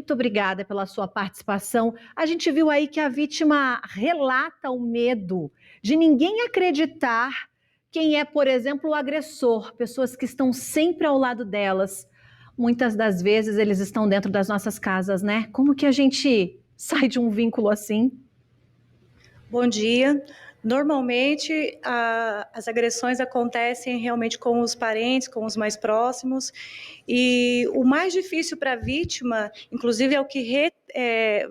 Muito obrigada pela sua participação. A gente viu aí que a vítima relata o medo de ninguém acreditar quem é, por exemplo, o agressor, pessoas que estão sempre ao lado delas. Muitas das vezes eles estão dentro das nossas casas, né? Como que a gente sai de um vínculo assim? Bom dia. Normalmente, as agressões acontecem realmente com os parentes, com os mais próximos, e o mais difícil para a vítima, inclusive é o que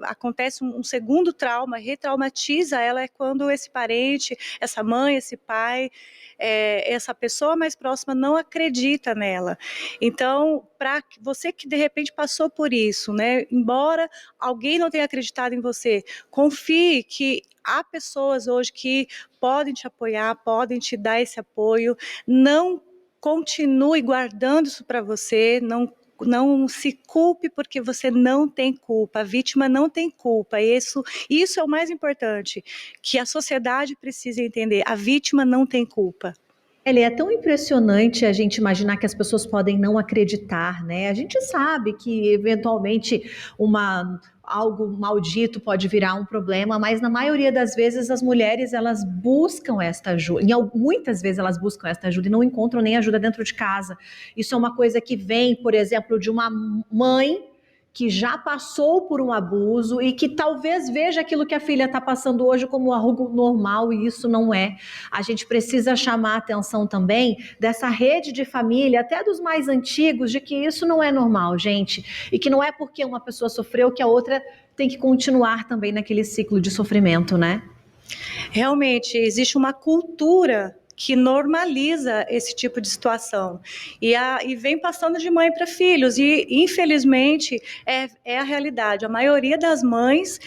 acontece um segundo trauma, retraumatiza ela, é quando esse parente, essa mãe, esse pai, essa pessoa mais próxima não acredita nela. Então, para você que de repente passou por isso, né, embora alguém não tenha acreditado em você, confie que há pessoas hoje que podem te apoiar, podem te dar esse apoio. Não continue guardando isso para você, não se culpe porque você não tem culpa, a vítima não tem culpa. Isso é o mais importante, que a sociedade precisa entender, a vítima não tem culpa. Ele é tão impressionante a gente imaginar que as pessoas podem não acreditar, né? A gente sabe que eventualmente algo maldito pode virar um problema, mas na maioria das vezes as mulheres elas buscam esta ajuda. Muitas vezes elas buscam esta ajuda e não encontram nem ajuda dentro de casa. Isso é uma coisa que vem, por exemplo, de uma mãe que já passou por um abuso e que talvez veja aquilo que a filha está passando hoje como algo normal, e isso não é. A gente precisa chamar a atenção também dessa rede de família, até dos mais antigos, de que isso não é normal, gente, e que não é porque uma pessoa sofreu que a outra tem que continuar também naquele ciclo de sofrimento, né? Realmente, existe uma cultura que normaliza esse tipo de situação e vem passando de mãe para filhos, e infelizmente é a realidade. A maioria das mães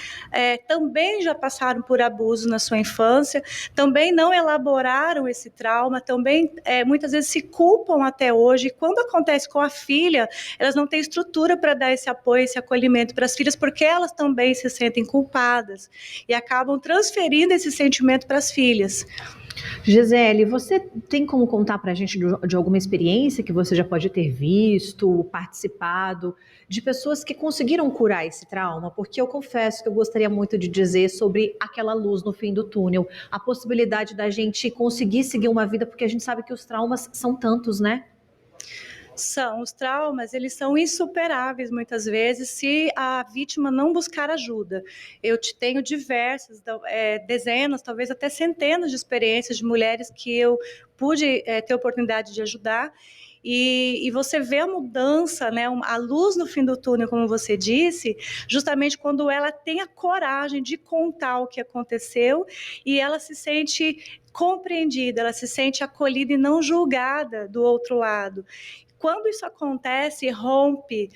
também já passaram por abuso na sua infância, também não elaboraram esse trauma, também muitas vezes se culpam até hoje. E quando acontece com a filha, elas não têm estrutura para dar esse apoio, esse acolhimento para as filhas, porque elas também se sentem culpadas e acabam transferindo esse sentimento para as filhas. Gisele, você tem como contar para a gente de alguma experiência que você já pode ter visto, participado, de pessoas que conseguiram curar esse trauma? Porque eu confesso que eu gostaria muito de dizer sobre aquela luz no fim do túnel, a possibilidade da gente conseguir seguir uma vida, porque a gente sabe que os traumas são tantos, né? Os traumas, eles são insuperáveis muitas vezes se a vítima não buscar ajuda. Tenho diversas, dezenas, talvez até centenas de experiências de mulheres que eu pude ter oportunidade de ajudar, e você vê a mudança, né, a luz no fim do túnel, como você disse, justamente quando ela tem a coragem de contar o que aconteceu e ela se sente compreendida, ela se sente acolhida e não julgada do outro lado. Quando isso acontece, rompe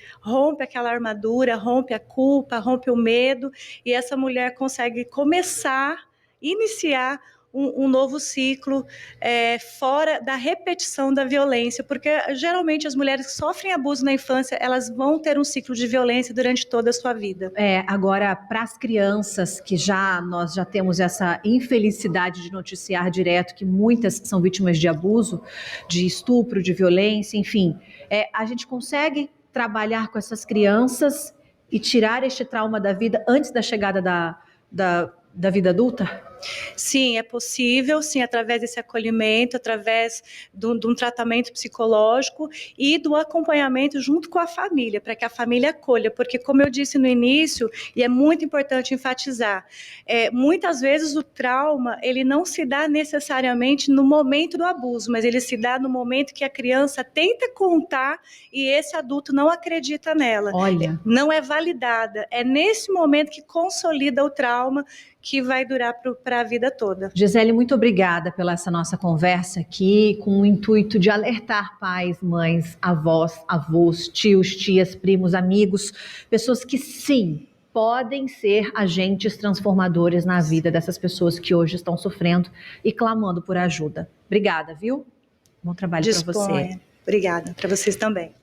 aquela armadura, rompe a culpa, rompe o medo, e essa mulher consegue iniciar um novo ciclo, fora da repetição da violência, porque geralmente as mulheres que sofrem abuso na infância, elas vão ter um ciclo de violência durante toda a sua vida. Agora, para as crianças que nós já temos essa infelicidade de noticiar direto que muitas são vítimas de abuso, de estupro, de violência, enfim, a gente consegue trabalhar com essas crianças e tirar este trauma da vida antes da chegada da vida adulta? Sim, é possível, sim, através desse acolhimento, através de um tratamento psicológico e do acompanhamento junto com a família, para que a família acolha, porque como eu disse no início, e é muito importante enfatizar, muitas vezes o trauma, ele não se dá necessariamente no momento do abuso, mas ele se dá no momento que a criança tenta contar e esse adulto não acredita nela. Olha, não é validada, é nesse momento que consolida o trauma, que vai durar para a vida toda. Gisele, muito obrigada pela essa nossa conversa aqui, com o intuito de alertar pais, mães, avós, avós, tios, tias, primos, amigos, pessoas que sim, podem ser agentes transformadores na vida dessas pessoas que hoje estão sofrendo e clamando por ajuda. Obrigada, viu? Bom trabalho para você. Disponha. Obrigada, para vocês também.